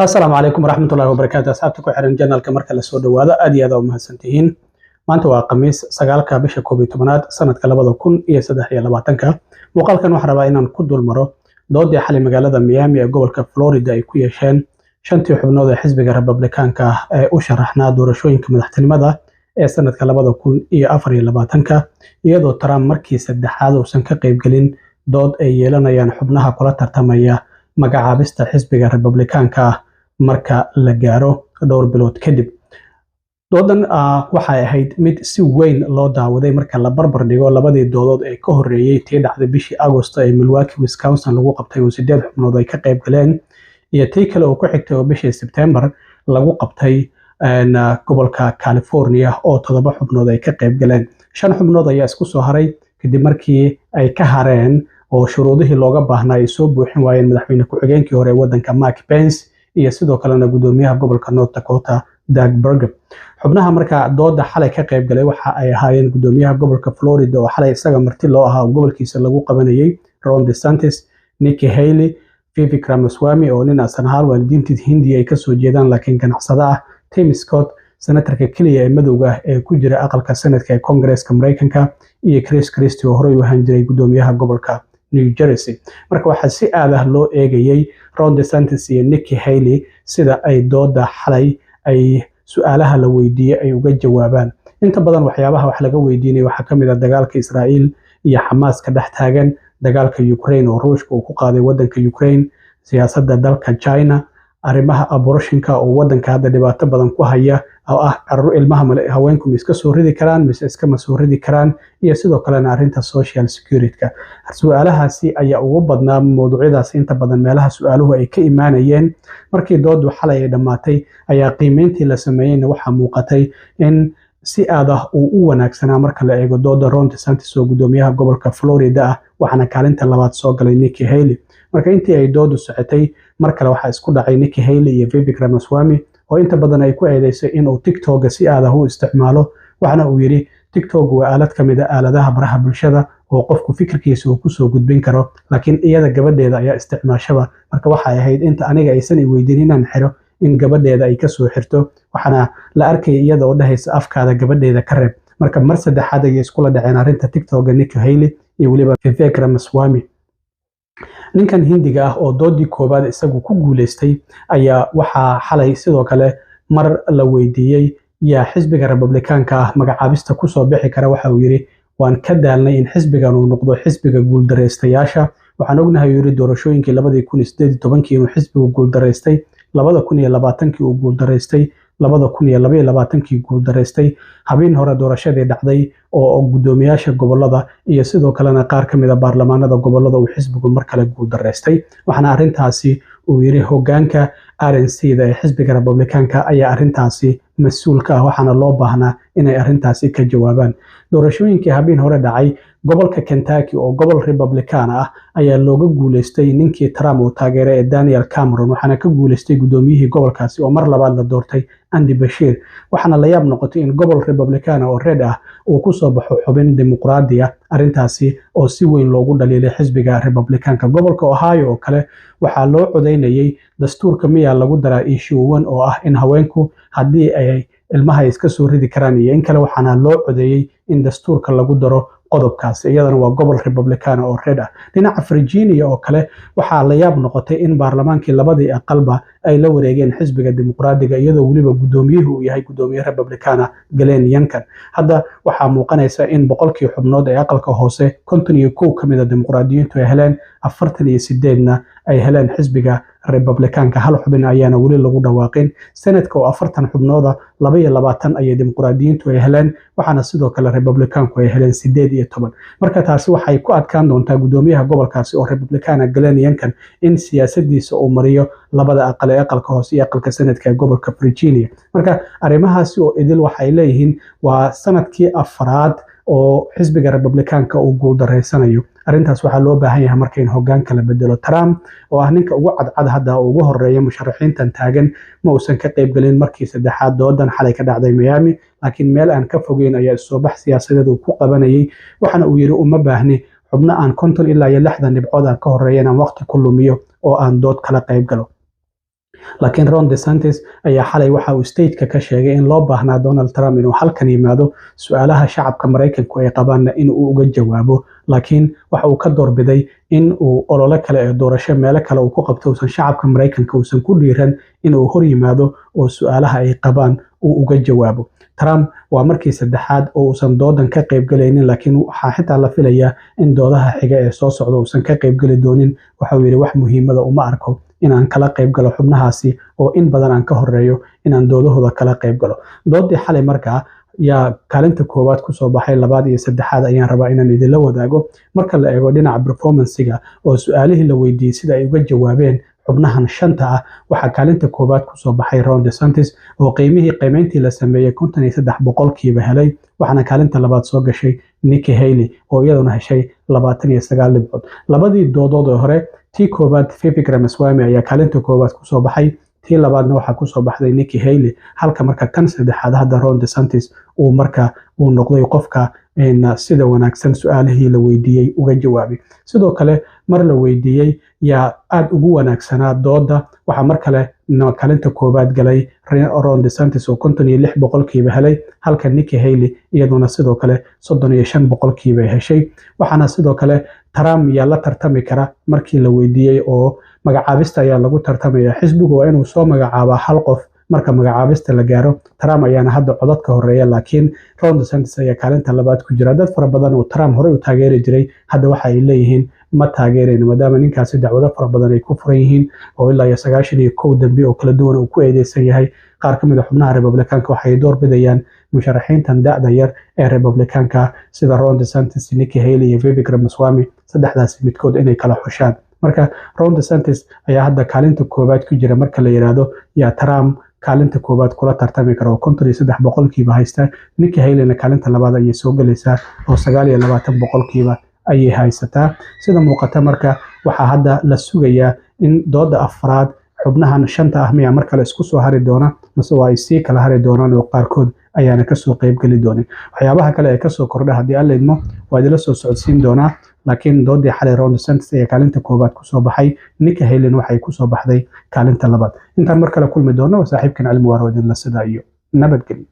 asalaamu calaykum waraxmatullahi wabarakaatu asxaabta ku xiran janalka marka la soo dhawaado aad iyo aad u mahadsantihiin. Maanta waa khamiis 9 bisha 11 sanadka 2023. Muuqaalkan waxaan rabaa inaan ku dulmaro doodii xalay magaalada Miami ee gobolka Florida ay ku yeesheen shantii xubnood ee xisbiga Republikaanka ah ee u sharaxnaa doorashooyinka madaxtinimada ee sanadka 2024 iyadoo Trump markii saddexaad uusan ka qaybgelin dood ay yeelanayaan xubnaha kula tartamaya magacaabista xisbiga Republikaanka ah marka la gaaro dhowr bilood kadib. Doodan waxay ahayd mid si weyn loo daawaday marka la barbar dhigo labadii doodood ee ka horreeyay tii dhacday bishii Agosto ee Milwaukee, Wisconsin lagu qabtay oo 8 xubnood ay ka qayb galeen, iyo tii kale oo ku xigtay oo bishii September lagu qabtay gobolka California oo 7 xubnood ay ka qayb galeen. 5 xubnood ayaa isku soo haray kadib markii ay ka hareen oo shuruudihii looga baahnaa ay soo buuxin waayeen madaxweyne ku-xigeenkii hore ee waddanka Mike Pence iyo sidoo kalena gudoomiyaha gobolka North Dakota Doug Burgum. Xubnaha marka dooda xalay ka qayb galay waxa ay ahaayeen gudoomiyaha gobolka Florida oo xalay isaga marti loo ahaa gobolkiisa lagu qabanayay, Ron DeSantis, Nikki Haley, Vivek Ramaswamy oo nin asal ahaan waalidiintii Hindiya ay ka soo jeedaan laakiin ganacsada ah, Tim Scott, senatarka kaliya ee madowga ah ee ku jira aqalka Senate ee Congress-ka Mareykanka, iyo Chris Christie oo horey u ahaan jiray gudoomiyaha gobolka New Jersey. Marka waxaa si aad ah loo eegayay Ron DeSantis iyo Nikki Haley sida ay dooda xalay ay su'aalaha la weydiiyay ay uga jawaabaan. Inta badan waxyaabaha wax laga weydiinay waxaa ka mid ah dagaalka Israa'iil iyo Xamaas ka dhex taagan, dagaalka Ukraine oo Ruushka uu ku qaaday waddanka Ukraine, siyaasadda dalka China, arrimaha abortion-ka oo waddanka hadda dhibaato badan ku haya oo ah ilmaha haweenku ma iska soo ridi karaan mise iskama soo ridi karaan, iyo sidoo kalena arrinta social security-ka. Su'aalahaasi ayaa ugu badnaa mowduucyadaas inta badan meelaha su'aaluhu ay ka imaanayeen. Markii doodu xalay ay dhammaatay ayaa qiimeyntii la sameeyeyna waxaa muuqatay in si aad ah uu u wanaagsanaa marka la eego dooda Ron DeSantis oo gudoomiyaha gobolka Florida ah, waxaana kaalinta labaad soo galay Nikki Haley. Marka intii ay doodu socotay mar kale waxaa isku dhacay Nikki Haley iyo Vivek Ramaswamy oo inta badan ay ku eedeysay inuu TikTok si aad ah u isticmaalo, waxaana uu yiri TikTok waa aalad ka mid ah aaladaha baraha bulshada oo qofku fikirkiisa uu ku soo gudbin karo, laakiin iyada gabadheeda ayaa isticmaashaba. Marka waxay ahayd inta aniga aysan i weydiin inaan xiro in gabadheeda ay ka soo xirto, waxaana la arkay iyada oo dhahaysa afkaada gabadheeda ka reeb. Marka mar saddexaad ayay iskula dhaceen arrinta TikTok Nikki Haley iyo weliba Vivek Ramaswamy. Ninkan Hindiga ah oo doodii koobaad isagu ku guuleystay ayaa waxaa xalay sidoo kale mar la weydiiyey yaa xisbiga Republikaanka ah magacaabista ku soo bixi kara. Waxa uu yiri waan ka daalnay in xisbigan uu noqdo xisbiga guuldareystayaasha. Waxaan ognahay uu yiri doorashooyinkii 2018 inuu xisbigu guuldareystay, 2020 uu guuldareystay, 2022 guuldareystay, habeen hore doorashadii dhacday oo gudoomiyaasha gobolada iyo sidoo kalena qaar ka mid ah baarlamaanada gobolada uu xisbigu mar kale guuldareystay. Waxaana arrintaasi uu yiri hoggaanka RNC-da ee xisbiga Republikaanka ayaa arrintaasi mas'uul ka ah, waxaana loo baahnaa inay arrintaasi ka jawaabaan. Doorashooyinkii habeen hore dhacay gobolka Kentucky oo gobol Republican ah ayaa looga guuleystay ninkii Trump uu taageeray ee Daniel Cameron, waxaana ka guuleystay gudoomiyihii gobolkaasi oo mar labaad la doortay Andy Beshear. Waxaana la yaab noqotay in gobol Republican oo red ah uu ku soo baxo xubin dimuqraadi ah, arrintaasi oo si weyn loogu dhaliilay xisbiga Republikaanka. Gobolka Ohio oo kale waxaa loo codeynayay dastuurka miyaa lagu daraa issue 1 oo ah in haweenku haddii ay ilmaha iska soo ridi karaan iyo in kale, waxaana loo codeeyay in dastuurka lagu daro qodobkaas. Iyadana waa gobol Republican oo red ah. Dhinaca Virginia oo kale waxaa la yaab noqotay in baarlamaankii labadii aqalba ay la wareegeen xisbiga dimuqraadiga iyadoo weliba gudoomiyuhu uu yahay gudoomiye Republican ah Glenn Youngkin. Hadda waxaa muuqanaysa in boqolkii xubnood ee aqalka hoose 51 ka mid ah dimuqraadiyiintu ay heleen, 48na ay heleen xisbiga Republikaanka. hal xubin ayaana weli lagu dhawaaqin. Senatka oo 40 xubnooda 22 ayay dimuqraadiyiintu ay heleen, waxaana sidoo kale Republikaanku ay heleen 18. Marka taasi waxay ku adkaan doontaa gudoomiyaha gobolkaasi oo Republican Glenn Youngkin in siyaasadiisa uu mariyo labada aqal ee aqalka hoose iyo aqalka Senatka ee gobolka Virginia. Marka arrimahaasi oo idil waxay leeyihiin waa sanadkii afraad oo xisbiga Republikaanka uu guuldareysanayo. Arrintaas waxaa loo baahan yahay marka in hoggaanka la bedelo. Trump oo ah ninka ugu cadcad hadda ugu horeeya musharaxiintan taagan ma uusan ka qaybgelin markii saddexaad doodan xalay ka dhacday Miami, laakiin meel aan ka fogeyn ayaa soo bax siyaasadeed uu ku qabanayay. Waxaana uu yiri uma baahni xubno aan 50 ilaa 60 dhibcood aan ka horeeyeen aan waqti ku lumiyo oo aan dood kala qayb galo. laakiin Ron DeSantis ayaa xalay waxa uu stateka ka sheegay in loo baahnaa Donald Trump inuu halkan yimaado su'aalaha shacabka Mareykanku ay qabaanna in uu uga jawaabo, laakiin waxa uu ka doorbiday in uu olole kale ee doorasho meelo kale uu ku qabto uusan shacabka Mareykanka uusan ku dhiiran inuu hor yimaado oo su'aalaha ay qabaan uu uga jawaabo. Trump waa markii saddexaad oo uusan doodan ka qaybgalaynin, laakiin waxaa xitaa la filayaa in doodaha xiga ee soo socda uusan ka qaybgali doonin. Waxa uu yidhi wax muhiimada uma arko inaan kala qaybgalo xubnahaasi oo in badan aan ka horeeyo inaan doodahooda kala qaybgalo. Doodii xalay markaa yaa kaalinta koowaad kusoo baxay, labaad iyo saddexaad ayaan rabaa inaan idinla wadaago. Marka la eego dhinaca performancega oo su'aalihii la weydiiyey sida ay uga jawaabeen xubnahan shanta ah, waxaa kaalinta koowaad kusoo baxay Ron DeSantis oo qiimeyntii la sameeyey 53% helay, waxaana kaalinta labaad soo gashay Nikki Haley oo iyaduna heshay 29 dhibcood. Labadii doodood ee hore, tii koowaad Vivek Ramaswamy ayaa kaalinta koowaad kusoo baxay, tii labaadna waxaa kusoo baxday Nikki Haley, halka marka kan saddexaad hadda Ron DeSantis uu noqday qofka sida wanaagsan su'aalihii la weydiiyey uga jawaabay. Sidoo kale mar la weydiiyey yaa aad ugu wanaagsanaa dooda, waxaa mar kale kaalinta koowaad galay Ron DeSantis oo 56% helay, halka Nikki Haley iyaduna sidoo kale 35% heshay. Waxaana sidoo kale Trump yaa la tartami kara markii la weydiiyey oo magacaabista ayaa lagu tartamaya. Xisbigu waa inuu soo magacaabaa hal qof marka magacaabista la gaaro. Trump ayaana hadda codad ka horeeya, laakiin Ron DeSantis ayaa kaalinta labaad ku jira. Dad fara badan oo Trump horey u taageeri jiray hadda waxa ay leeyihiin ma taageerayno maadaama ninkaasi dacwado fara badan ay ku furan yihiin oo ilaa 91 dambi oo kala duwan uu ku eedeysan yahay. Qaar ka mid ah xubnaha Republikaanka waxay door bidayaan musharaxiintan da'da yar ee Republikaanka sida Ron DeSantis, Nikki Haley iyo Vivek Ramaswamy, saddexdaasi midkood inay kala xushaan. Marka Ron DeSantis ayaa hadda kaalinta koowaad ku jira marka la yiraahdo yaa Trump kaalinta koowaad kula tartami kara oo 53% haysta. Nikki Haleyna kaalinta labaad ayay soo galaysaa oo 29% ayay haysataa. Sida muuqata marka waxaa hadda la sugayaa in dooda afraad xubnahan shanta ah miyaa mar kale isku soo hari doona mase waa ay sii kala hari doonaan oo qaarkood ayaana kasoo qaybgeli doonin. Waxyaabaha kale ee kasoo kordha haddii alla idmo waa idila soo socodsiin doonaa, laakiin doodii xalay Ron DeSantis ayaa kaalinta koowaad kusoo baxay, Nikki Haleyna waxay kusoo baxday kaalinta labaad. Intaan mar kale kulmi doono saaxiibkan Cilmi Waaro idinla sida iyo nabadgelyo.